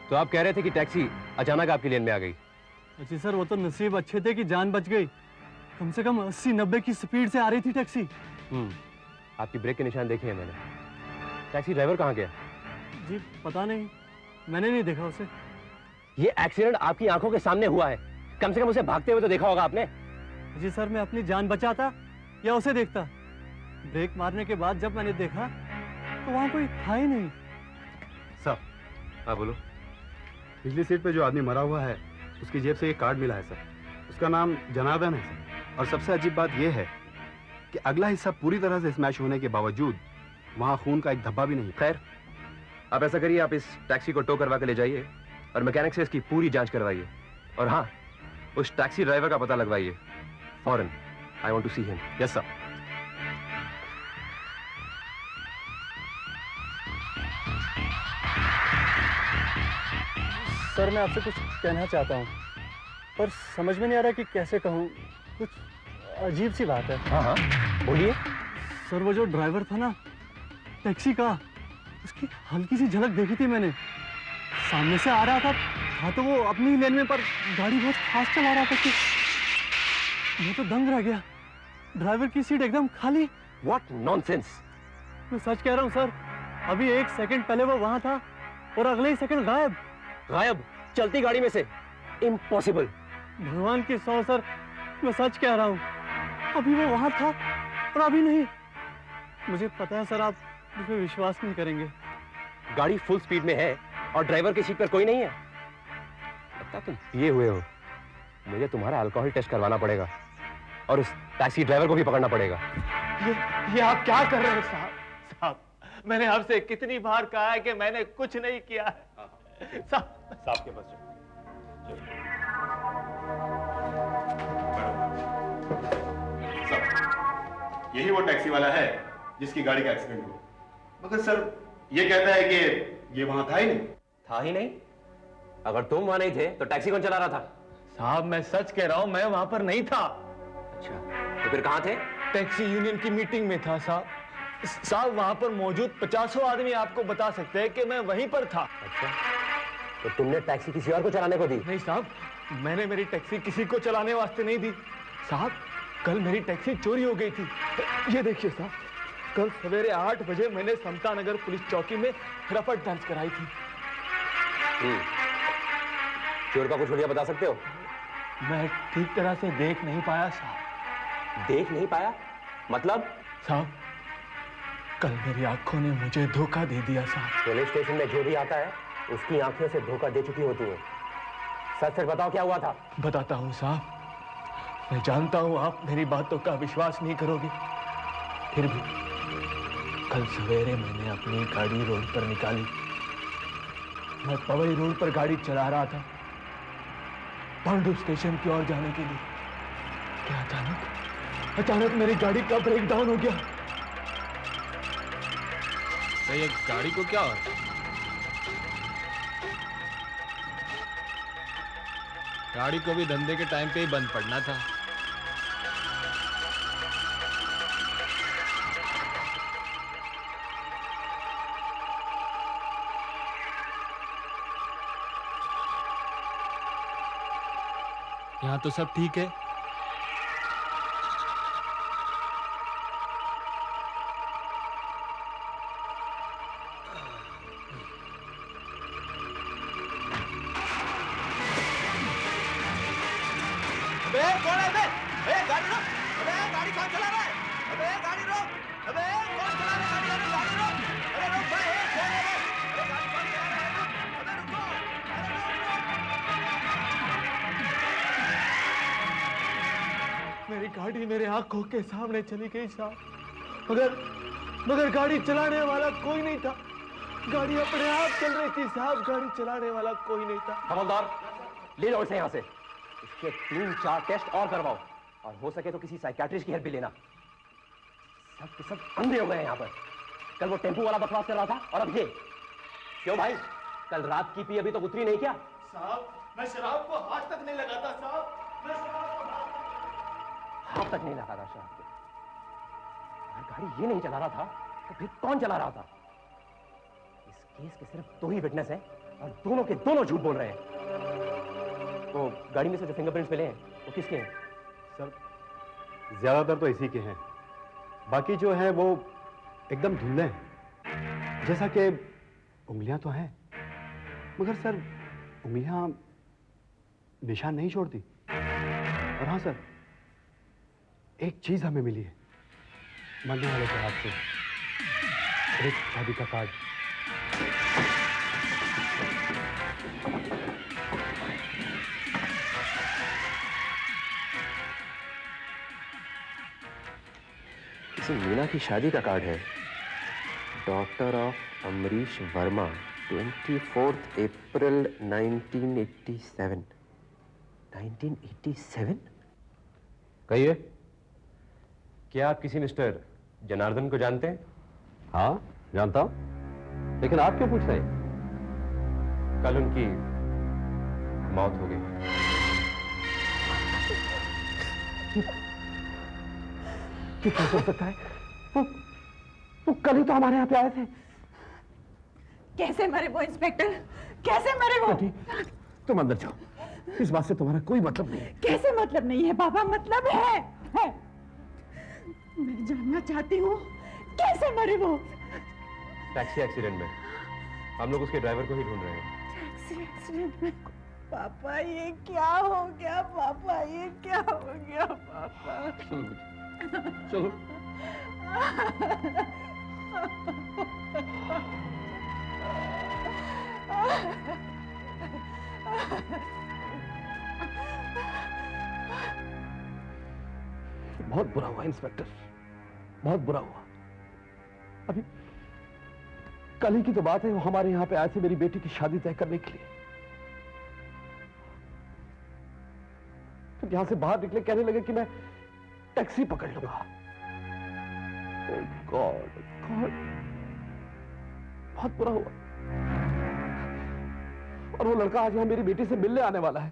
तो आप कह रहे थे कि टैक्सी अचानक आपकी लेन में आ गई। जी सर, वो तो नसीब अच्छे थे कि जान बच गई। कम से कम 80-90 की स्पीड से आ रही थी टैक्सी। आपकी ब्रेक के निशान देखे हैं मैंने। टैक्सी ड्राइवर कहाँ गया? जी पता नहीं, मैंने नहीं देखा उसे। ये एक्सीडेंट आपकी आंखों के सामने हुआ है, कम से कम उसे भागते हुए तो देखा होगा आपने। जी सर, मैं अपनी जान बचाता या उसे देखता? ब्रेक मारने के बाद जब मैंने देखा तो वहां कोई था ही नहीं। सर, हाँ बोलो। पिछली सीट पे जो आदमी मरा हुआ है उसकी जेब से ये कार्ड मिला है सर। उसका नाम जनार्दन है सर। और सबसे अजीब बात यह है कि अगला हिस्सा पूरी तरह से स्मैश होने के बावजूद वहां खून का एक धब्बा भी नहीं। खैर, आप ऐसा करिए, आप इस टैक्सी को टो करवा के ले जाइए और मैकेनिक से इसकी पूरी जांच करवाइए। और हाँ, उस टैक्सी ड्राइवर का पता लगवाइए फौरन। I want to see him. Yes sir. Sir, मैं आपसे कुछ कहना चाहता हूँ पर समझ में नहीं आ रहा कि कैसे कहूँ। कुछ अजीब सी बात है। हाँ हाँ बोलिए। सर, वो जो ड्राइवर था ना टैक्सी का, उसकी हल्की सी झलक देखी थी मैंने। सामने से आ रहा था तो वो अपनी ही लेन में, पर गाड़ी बहुत फास्ट चला रहा था कि मैं तो दंग रह गया। ड्राइवर की सीट एकदम खाली। What nonsense. मैं सच कह रहा हूँ सर, अभी 1 सेकंड पहले वो वहां था और अगले ही सेकंड गायब। गायब? चलती गाड़ी में से? इम्पॉसिबल। भगवान की सौ सर, मैं सच कह रहा हूँ, अभी वो वहां था और अभी नहीं। मुझे पता है सर, आप मुझ पर विश्वास नहीं करेंगे। गाड़ी फुल स्पीड में है और ड्राइवर की सीट पर कोई नहीं है। लगता तुम पिए हुए हो। मुझे तुम्हारा अल्कोहल टेस्ट करवाना पड़ेगा और उस टैक्सी ड्राइवर को भी पकड़ना पड़ेगा। ये आप क्या कर रहे हैं साहब? साहब, मैंने आपसे कितनी बार कहा है कि मैंने कुछ नहीं किया है। साहब के पास साहब, यही वो टैक्सी वाला है जिसकी गाड़ी का एक्सीडेंट हुआ। मगर सर, ये कहता है कि ये वहां था ही नहीं। था ही नहीं? अगर तुम वहां नहीं थे तो टैक्सी कौन चला रहा था? साहब, मैं सच कह रहा हूं, मैं वहां पर नहीं था। अच्छा, तो फिर कहां थे? टैक्सी यूनियन की मीटिंग में था साहब। साहब, वहां पर मौजूद 50 आदमी आपको बता सकते हैं कि मैं वहीं पर था। अच्छा, तो तुमने टैक्सी किसी और को चलाने को दी? नहीं साहब, मैंने मेरी टैक्सी किसी को चलाने वास्ते नहीं दी। साहब, कल मेरी टैक्सी चोरी हो गई थी। ये देखिए साहब, कल सवेरे 8 बजे मैंने समता नगर पुलिस चौकी में रपट दर्ज कराई थी। चोर का कुछ हुलिया बता सकते हो? मैं ठीक तरह से देख नहीं पाया साहब। देख नहीं पाया? मतलब? साहब, कल मेरी आंखों ने मुझे धोखा दे दिया साहब। पुलिस स्टेशन में जो भी आता है उसकी आंखें से धोखा दे चुकी होती है। सच सच बताओ, क्या हुआ था? बताता हूँ साहब। मैं जानता हूँ आप मेरी बातों का विश्वास नहीं करोगे, फिर भी कल सवेरे मैंने अपनी गाड़ी रोड पर निकाली। मैं पवई रोड पर गाड़ी चला रहा था पांडु स्टेशन की ओर जाने के लिए कि अचानक मेरी गाड़ी का ब्रेक डाउन हो गया। तो ये गाड़ी को क्या हुआ? गाड़ी को भी धंधे के टाइम पे ही बंद पड़ना था। यहाँ तो सब ठीक है। मेरी गाड़ी मेरे आंखों के सामने चली गई साहब। मगर गाड़ी चलाने वाला कोई नहीं था। गाड़ी अपने आप चल रही थी साहब, गाड़ी चलाने वाला कोई नहीं था। हवलदार, ले जाओ इसे यहाँ से। इसके 3-4 टेस्ट और करवाओ और हो सके तो किसी साइकियाट्रिस्ट की हेल्प भी लेना। सब के सब अंधे हो गए यहाँ पर। कल वो टेम्पू वाला बकवास कर रहा था और अब ये। क्यों भाई, कल रात की पी अभी तक उतरी नहीं क्या? साहब, मैं शराब को हाथ तक नहीं लगाता साहब। मैं शराब को हाथ तक नहीं लगा था शराब को। अगर गाड़ी ये नहीं चला रहा था तो फिर कौन चला रहा था? इस केस के सिर्फ 2 ही विटनेस हैं, और दोनों के दोनों झूठ बोल रहे हैं। तो गाड़ी में से जो फिंगरप्रिंट्स मिले हैं वो किसके हैं? सर ज्यादातर तो इसी के हैं, बाकी जो है वो एकदम धुंधले हैं। जैसा कि उंगलियां तो हैं, मगर सर उंगलियां निशान नहीं छोड़ती। और हाँ सर, एक चीज हमें मिली है मरने वाले के हाथ से, एक शादी का कार्ड। इसे मीना की शादी का कार्ड है। डॉक्टर ऑफ अमरीश वर्मा, 24 अप्रैल 1987। 1987? कहिए। क्या आप किसी मिस्टर जनार्दन को जानते हैं? हाँ जानता हूं, लेकिन आप क्यों पूछ रहे हैं? कल उनकी मौत हो गई। ये कैसे हो सकता है? वो कल ही तो हमारे यहाँ पे आए थे। कैसे मरे वो इंस्पेक्टर? कैसे मरे वो? तुम अंदर जाओ, इस बात से तुम्हारा कोई मतलब नहीं है। कैसे मतलब नहीं है पापा? मतलब है। मैं जानना चाहती हूँ कैसे मरे वो? टैक्सी एक्सीडेंट में। हम लोग उसके ड्राइवर को ही ढूंढ रहे हैं। टैक्सी एक्सीडेंट में? पापा ये क्या हो गया? पापा ये क्या हो गया? पापा चलो बहुत बुरा हुआ इंस्पेक्टर, बहुत बुरा हुआ। अभी कल ही की तो बात है, वो हमारे यहां पे आए थे मेरी बेटी की शादी तय करने के लिए। फिर यहां से बाहर निकले कहने लगे कि मैं टैक्सी पकड़ लूंगा। Oh God, God, बहुत बुरा हुआ। और वो लड़का आज यहां मेरी बेटी से मिलने आने वाला है,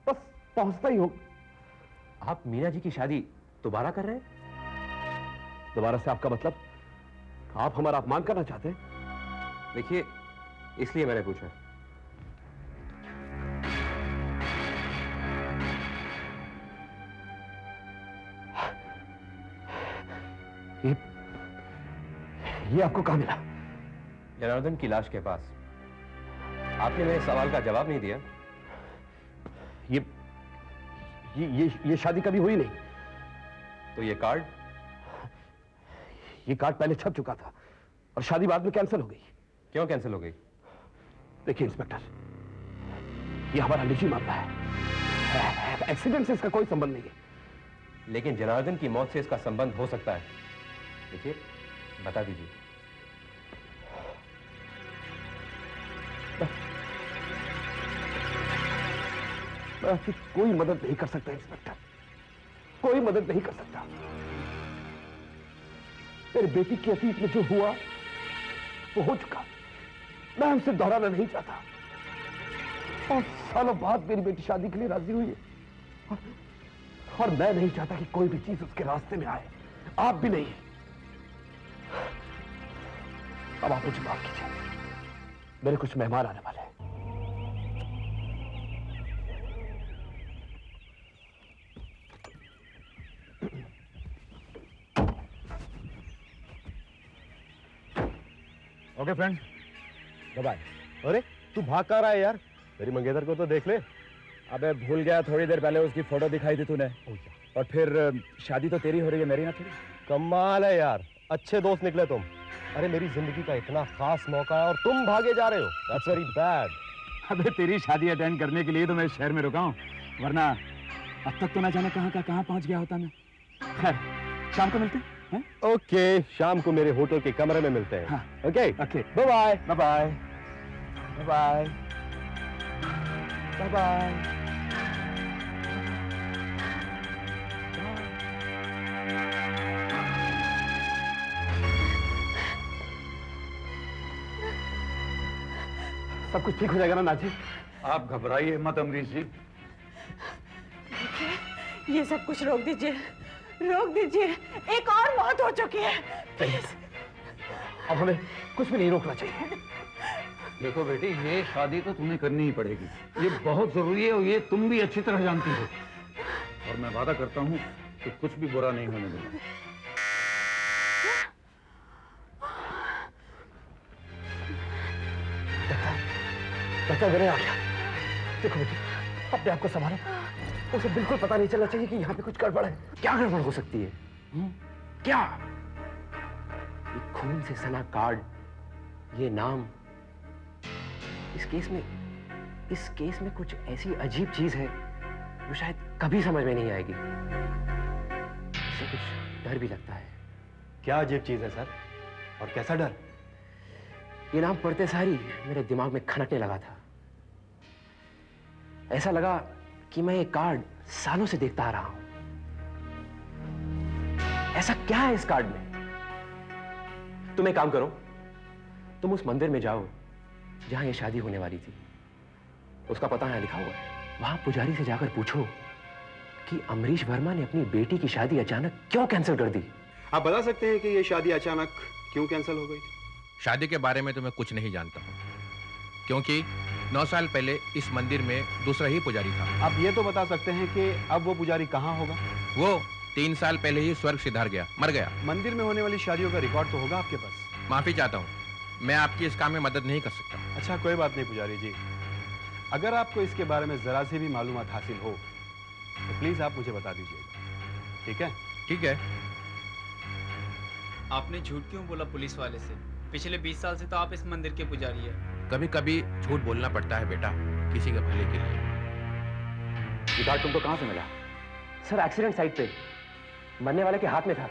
बस पहुंचता ही होगा। आप मीना जी की शादी दोबारा कर रहे हैं? दोबारा से आपका मतलब? आप हमारा अपमान करना चाहते हैं? देखिए, इसलिए मैंने पूछा। ये आपको कहां मिला? जनार्दन की लाश के पास। आपने मेरे सवाल का जवाब नहीं दिया। ये शादी कभी हुई नहीं। तो ये कार्ड? ये कार्ड पहले छप चुका था और शादी बाद में कैंसिल हो गई। क्यों कैंसिल हो गई? देखिए इंस्पेक्टर, ये हमारा निजी मामला है, एक्सीडेंट से इसका कोई संबंध नहीं है। लेकिन जनार्दन की मौत से इसका संबंध हो सकता है। देखिए, बता दीजिए। मैं आपकी कोई मदद नहीं कर सकता इंस्पेक्टर, कोई मदद नहीं कर सकता। मेरी बेटी के अतीत में जो हुआ वो हो चुका, मैं उसे दोहराना नहीं चाहता। और सालों बाद मेरी बेटी शादी के लिए राजी हुई है, और मैं नहीं चाहता कि कोई भी चीज उसके रास्ते में आए, आप भी नहीं। अब आप मुझे माफ कीजिए, मेरे कुछ मेहमान आने वाले हैं। Okay friend, bye. अरे तू भाग कर रहा है यार? मेरी मंगेतर को तो देख ले। अबे भूल गया, थोड़ी देर पहले उसकी फोटो दिखाई थी तूने। और फिर शादी तो तेरी हो रही है, मेरी ना थोड़ी। कमाल है यार, अच्छे दोस्त निकले तुम। अरे मेरी जिंदगी का इतना खास मौका है और तुम भागे जा रहे हो। That's very bad. अबे तेरी शादी अटेंड करने के लिए तो मैं शहर में रुका हूँ, वरना अब तक तो ना जाने कहाँ पहुंच गया होता मैं। खैर, शाम को मिलते हैं। ओके, शाम को मेरे होटल के कमरे में मिलते हैं। हाँ। Okay okay, bye bye. Bye bye bye bye bye. सब कुछ ठीक हो जाएगा ना नाजी? आप घबराइए मत अमरीश जी। ये सब कुछ रोक दीजिए, रोक दीजिए। एक और मौत हो चुकी है, प्लीज। अब हमें कुछ भी नहीं रोकना चाहिए। देखो बेटी, ये शादी तो तुम्हें करनी ही पड़ेगी। ये बहुत जरूरी है और ये तुम भी अच्छी तरह जानती हो। और मैं वादा करता हूँ कि कुछ भी बुरा नहीं होने दूंगा। डॉक्टर मेरे आ गया। देखो बेटी, अपने आप को संभालो। उसे बिल्कुल पता नहीं चलना चाहिए कि यहाँ पे कुछ गड़बड़ है। क्या गड़बड़ हो सकती है? क्या? ये खून से सना कार्ड, ये नाम, इस केस में कुछ ऐसी अजीब चीज है जो शायद कभी समझ में नहीं आएगी। इससे कुछ डर भी लगता है। क्या अजीब चीज है सर? और कैसा डर? ये नाम पढ़ते सारी मेरे दिमाग में खनकने लगा था। ऐसा लगा कि मैं ये कार्ड सालों से देखता आ रहा हूं। ऐसा क्या है इस कार्ड में? तुम एक काम करो, तुम उस मंदिर में जाओ जहां ये शादी होने वाली थी। उसका पता यहां लिखा हुआ है। वहां पुजारी से जाकर पूछो कि अमरीश वर्मा ने अपनी बेटी की शादी अचानक क्यों कैंसिल कर दी। आप बता सकते हैं कि ये शादी अचानक क्यों कैंसिल हो गई थी? शादी के बारे में तो मैं कुछ नहीं जानता हूँ, क्योंकि 9 साल पहले इस मंदिर में दूसरा ही पुजारी था। आप ये तो बता सकते हैं कि अब वो पुजारी कहाँ होगा? वो 3 साल पहले ही स्वर्ग सिधार गया, मर गया। मंदिर में होने वाली शादियों का रिकॉर्ड तो होगा आपके पास? माफी चाहता हूँ, मैं आपकी इस काम में मदद नहीं कर सकता। अच्छा, कोई बात नहीं पुजारी जी। अगर आपको इसके बारे में जरा सी भी मालूमात हासिल हो तो प्लीज आप मुझे बता दीजिएगा, ठीक है? ठीक है। आपने झूठ क्यों बोला पुलिस वाले से? पिछले 20 साल से तो आप इस मंदिर के पुजारी हैं। कभी कभी झूठ बोलना पड़ता है बेटा, किसी के भले के लिए। ये कार्ड तुमको कहां से मिला? सर, एक्सीडेंट साइट पे मरने वाले के हाथ में था।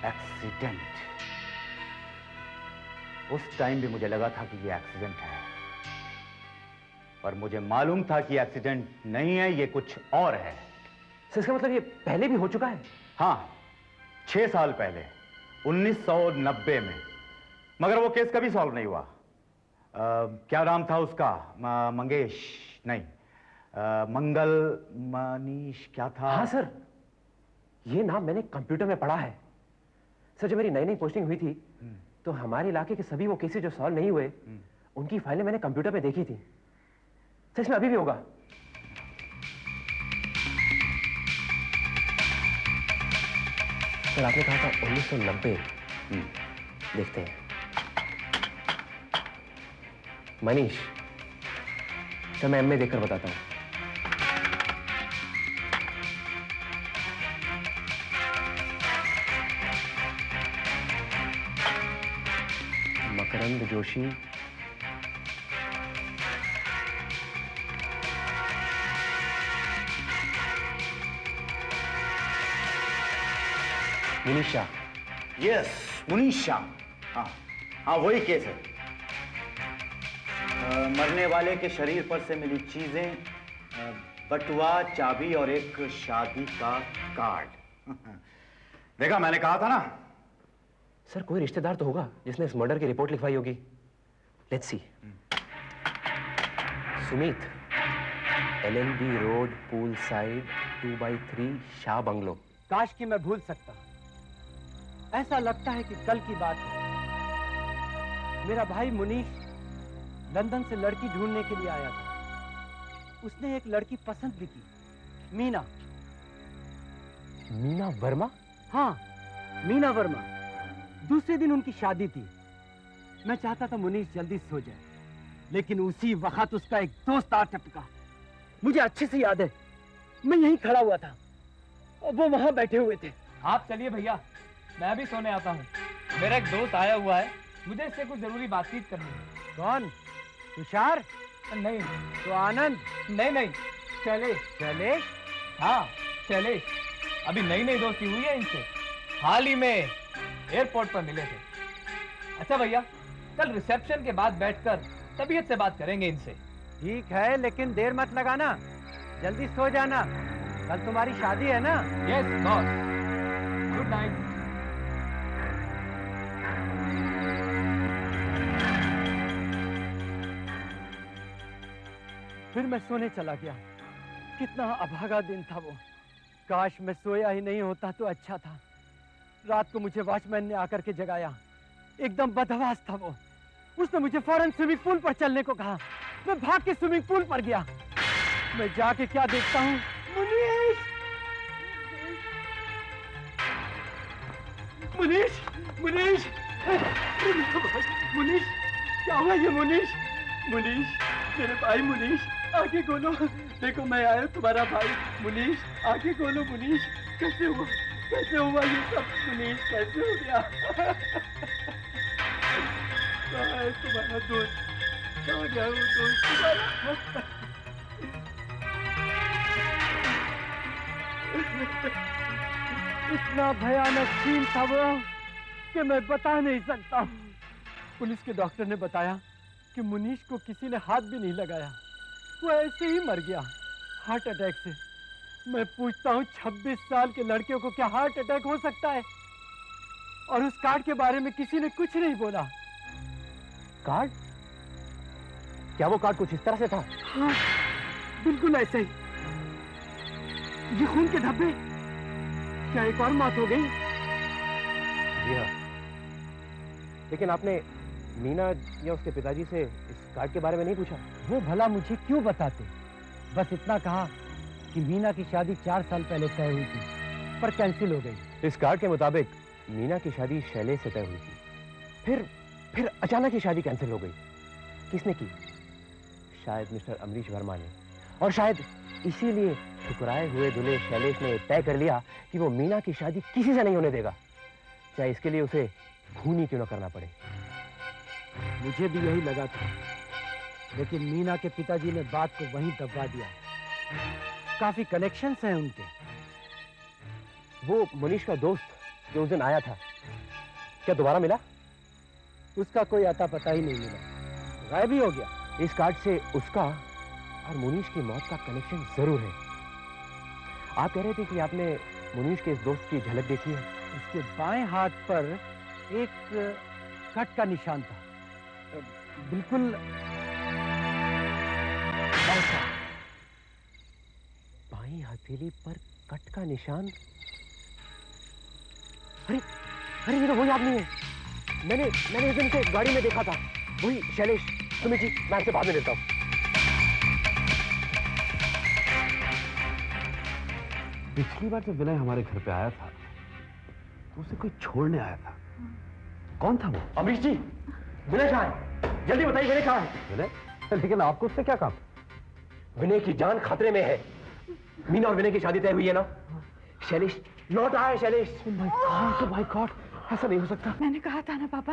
एक्सीडेंट? उस टाइम भी मुझे लगा था कि ये एक्सीडेंट है, पर मुझे मालूम था कि एक्सीडेंट नहीं है, ये कुछ और है। सर, इसका मतलब ये पहले भी हो चुका है? हाँ, 6 साल पहले 1990 में, मगर वो केस कभी सॉल्व नहीं हुआ। क्या नाम था उसका? मंगेश नहीं, मंगल मनीष क्या था? हाँ सर, ये नाम मैंने कंप्यूटर में पढ़ा है। सर, जब मेरी नई नई पोस्टिंग हुई थी तो हमारे इलाके के सभी वो केसेस जो सॉल्व नहीं हुए उनकी फाइलें मैंने कंप्यूटर पे देखी थी। सर, इसमें अभी भी होगा। सर, आपने कहा था 1990। देखते हैं। मनीष, सर मैं एमए देखकर बताता हूं। मकरंद जोशी, मुनीषा। यस, मुनीषा। हाँ हाँ, वही केस है। मरने वाले के शरीर पर से मिली चीजें, बटुआ, चाबी और एक शादी का कार्ड। देखा, मैंने कहा था ना। सर, कोई रिश्तेदार तो होगा जिसने इस मर्डर की रिपोर्ट लिखवाई होगी। Let's see. Sumit, LLB road, pool side, 2x3, Shah bungalow. काश कि मैं भूल सकता। ऐसा लगता है कि कल की बात है। मेरा भाई मुनीश लंदन से लड़की ढूंढने के लिए आया था। उसने एक लड़की पसंद भी की, मीना। मीना वर्मा? हाँ, मीना वर्मा। दूसरे दिन उनकी शादी थी। मैं चाहता था मुनीश जल्दी सो जाए, लेकिन उसी वक्त उसका एक दोस्त आ टपका। मुझे अच्छे से याद है, मैं यहीं खड़ा हुआ था और वो वहां बैठे हुए थे। आप चलिए भैया, मैं भी सोने आता हूँ। मेरा एक दोस्त आया हुआ है, मुझे इससे कुछ जरूरी बातचीत करनी है। कौन? तुषार? नहीं। तो आनंद? नहीं, शैलेश। शैलेश? हाँ, शैलेश। अभी नई नई दोस्ती हुई है इनसे, हाल ही में एयरपोर्ट पर मिले थे। अच्छा भैया, कल रिसेप्शन के बाद बैठकर तबीयत से बात करेंगे इनसे। ठीक है, लेकिन देर मत लगाना, जल्दी सो जाना। कल तुम्हारी शादी है ना? Yes boss. Good night. फिर मैं सोने चला गया। कितना अभागा दिन था वो। काश मैं सोया ही नहीं होता तो अच्छा था। रात को मुझे वॉचमैन ने आकर के जगाया। एकदम बदहवास था वो। उसने मुझे फौरन स्विमिंग पूल पर चलने को कहा। मैं भाग के स्विमिंग पूल पर गया। मैं जाके क्या देखता हूँ, मुनीश! मुनीश! मुनीश! मुनीश! क्या हुआ ये मुनीश? मुनीश, मेरे भाई मुनीश, आंखें खोलो। देखो मैं आया तुम्हारा भाई मुनीश, आंखें खोलो मुनीश। कैसे हुआ ये सब मुनीश? कैसे हो गया? कहाँ है तुम्हारा दोस्त? कहाँ गया वो दोस्त तुम्हारा? इतना भयानक सीन था वो कि मैं बता नहीं सकता। पुलिस के डॉक्टर ने बताया कि मुनीश को किसी ने हाथ भी नहीं लगाया, वो ऐसे ही मर गया हार्ट अटैक से। मैं पूछता हूँ 26 साल के लड़के को क्या हार्ट अटैक हो सकता है? और उस कार्ड के बारे में किसी ने कुछ नहीं बोला। कार्ड? क्या वो कार्ड कुछ इस तरह से था? हाँ, बिल्कुल ऐसे ही। ये खून के धब्बे। क्या एक और मौत हो गई? जी हाँ, लेकिन आपने मीना या उसके पिताजी से इस कार्ड के बारे में नहीं पूछा? वो भला मुझे क्यों बताते? बस इतना कहा कि मीना की शादी 4 साल पहले तय हुई थी, पर कैंसिल हो गई। इस कार्ड के मुताबिक मीना की शादी शैलेश से तय हुई थी, फिर अचानक ही शादी कैंसिल हो गई। किसने की? शायद मिस्टर अमरीश वर्मा ने। और शायद इसीलिए ठुकराए हुए दूल्हे शैलेश ने तय कर लिया कि वो मीना की शादी किसी से नहीं होने देगा, चाहे इसके लिए उसे खून ही क्यों न करना पड़े। मुझे भी यही लगा था, लेकिन मीना के पिताजी ने बात को वहीं दबा दिया। काफी कनेक्शंस हैं उनके। वो मुनीश का दोस्त जो उस दिन आया था, क्या दोबारा मिला? उसका कोई अता पता ही नहीं मिला, गायब ही हो गया। इस कार्ड से उसका और मुनीश की मौत का कनेक्शन जरूर है। आप कह रहे थे कि आपने मुनीश के इस दोस्त की झलक देखी है। उसके बाएं हाथ पर एक कट का निशान था, बिल्कुल ऐसा। बाईं हथेली पर कट का निशान। अरे ये तो वही आदमी है, मैंने इस दिन से गाड़ी में देखा था। वही शैलेश। सुमित जी, मैं आपसे बाद में मिलता हूँ। पिछली बार जब विनय हमारे घर पे आया था तो उसे कोई छोड़ने आया था। कौन था वो? अमरीश जी, विनय कहाँ है? जल्दी बताइए, विनय कहाँ है? विनय? लेकिन आपको उससे क्या काम? विनय की जान खतरे में है। मीना और विनय की शादी तय हुई है ना? शैलेश लौट आया है। शैलेश, माय गॉड, ऐसा नहीं हो सकता। मैंने कहा था ना पापा,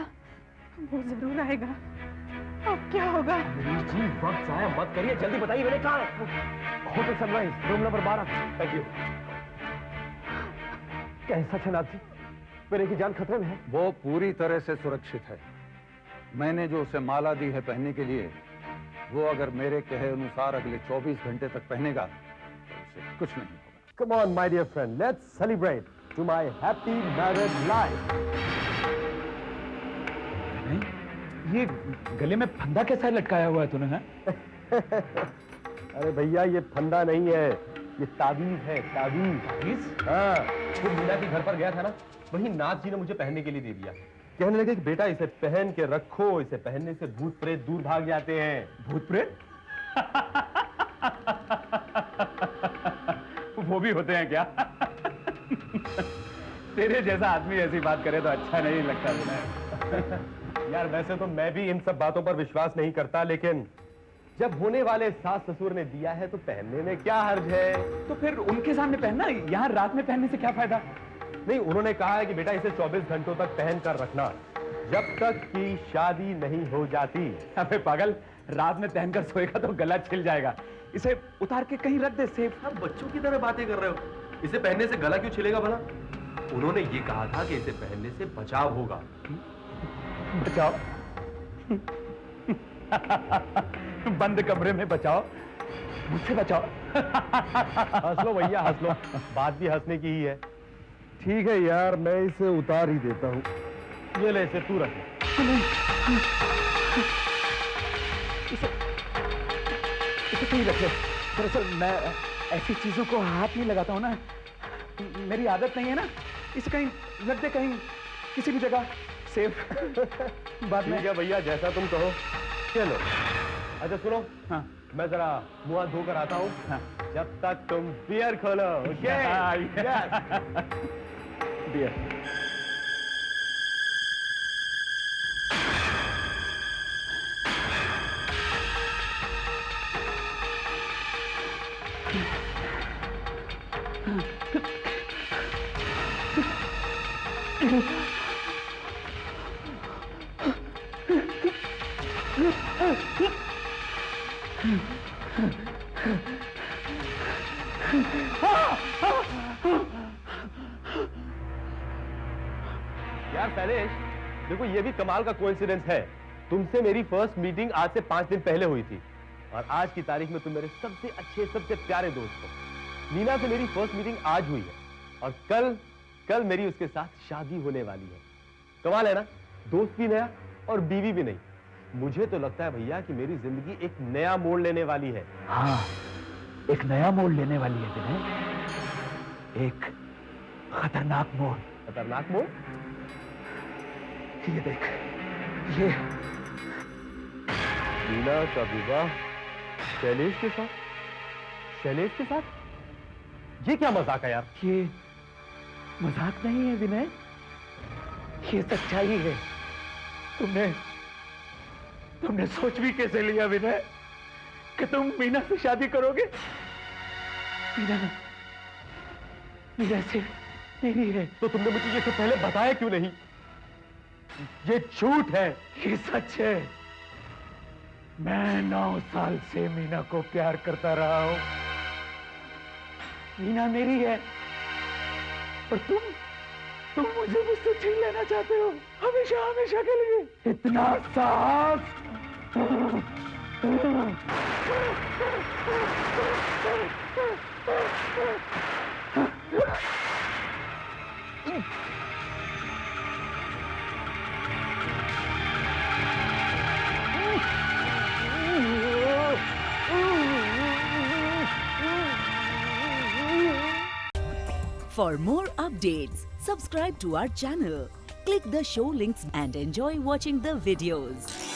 वो जरूर आएगा। अब क्या होगा? अमरीश जी, वक्त जाया मत करिए, जल्दी बताइए विनय कहाँ है? Hotel sunrise, room number 12। Thank you. कैसा छनाथ जी, विनय की जान खतरे में है? वो पूरी तरह से सुरक्षित है। मैंने जो उसे माला दी है पहनने के लिए, वो अगर मेरे कहे अनुसार अगले 24 घंटे तक पहनेगा तो उसे कुछ नहीं होगा। Come on, my dear friend, let's celebrate to my happy married life. ये गले में फंदा कैसा लटकाया हुआ है तूने? है? अरे भैया, ये फंदा नहीं है, ये ताबीज है। ताबीज? हाँ, वो मीना के घर पर गया था ना, वही नाथ जी ने मुझे पहनने के लिए दे दिया। कहने लगे कि बेटा इसे पहन के रखो, इसे पहनने से भूत प्रेत दूर भाग जाते हैं। भूत प्रेत? वो भी होते हैं क्या? तेरे जैसा आदमी ऐसी बात करे तो अच्छा नहीं लगता विनय। यार वैसे तो मैं भी इन सब बातों पर विश्वास नहीं करता, लेकिन जब होने वाले सास ससुर ने दिया है तो पहनने में क्या हर्ज है? तो फिर उनके सामने पहनना, यहाँ रात में पहनने से क्या फायदा? नहीं, उन्होंने कहा है कि बेटा इसे 24 घंटों तक पहन कर रखना, जब तक कि शादी नहीं हो जाती। अबे पागल, रात में पहनकर सोएगा तो गला छिल जाएगा। इसे उतार के कहीं रख दे सेफ। आप बच्चों की तरह बातें कर रहे हो। इसे पहनने से गला क्यों छिलेगा भला? उन्होंने ये कहा था कि इसे पहनने से बचाव होगा। बचाओ? बंद कमरे में बचाओ? मुझसे बचाओ? हंस लो भैया, हंस लो, बात भी हंसने की ही है। ठीक है यार, मैं इसे उतार ही देता हूँ। ये ले, इसे तू रख। इसे कहीं रख ले। दरअसल मैं ऐसी चीजों को हाथ नहीं लगाता हूँ ना, मेरी आदत नहीं है ना। इसे कहीं रख दे, कहीं किसी भी जगह सेफ बात ठीक है भैया, जैसा तुम कहो। चलो। अच्छा सुनो, हाँ। मैं जरा मुंह हाथ धोकर आता हूँ। हाँ। जब तक तुम बियर खोलो, ओके? बियर। यार शैलेश, देखो ये भी कमाल का कोइंसिडेंस है। तुमसे मेरी फर्स्ट मीटिंग आज से 5 दिन पहले हुई थी और आज की तारीख में तुम मेरे सबसे अच्छे, सबसे प्यारे दोस्त हो। नीना से मेरी फर्स्ट मीटिंग आज हुई है और कल मेरी उसके साथ शादी होने वाली है। कमाल है ना, दोस्त भी नया और बीवी भी नहीं। मुझे तो लगता है भैया कि मेरी जिंदगी एक नया मोड़ लेने वाली है। हाँ, एक नया मोड़ लेने वाली है विनय, एक खतरनाक मोड़। खतरनाक मोड़? ये देख, ये नीना का विवाह शैलेश के साथ? शैलेश के साथ? ये क्या मजाक है यार? ये मजाक नहीं है विनय, ये सच्चाई है। तुमने सोच भी कैसे लिया विनय कि तुम मीना से शादी करोगे? मीना सिर्फ मेरी है। तो तुमने मुझे ये सब पहले बताया क्यों नहीं? ये झूठ है। ये सच है। मैं 9 साल से मीना को प्यार करता रहा हूं। मीना मेरी है और तुम मुझे मुझसे छीन लेना चाहते हो, हमेशा हमेशा के लिए। इतना साहस! For more updates, subscribe to our channel, click the show links and enjoy watching the videos.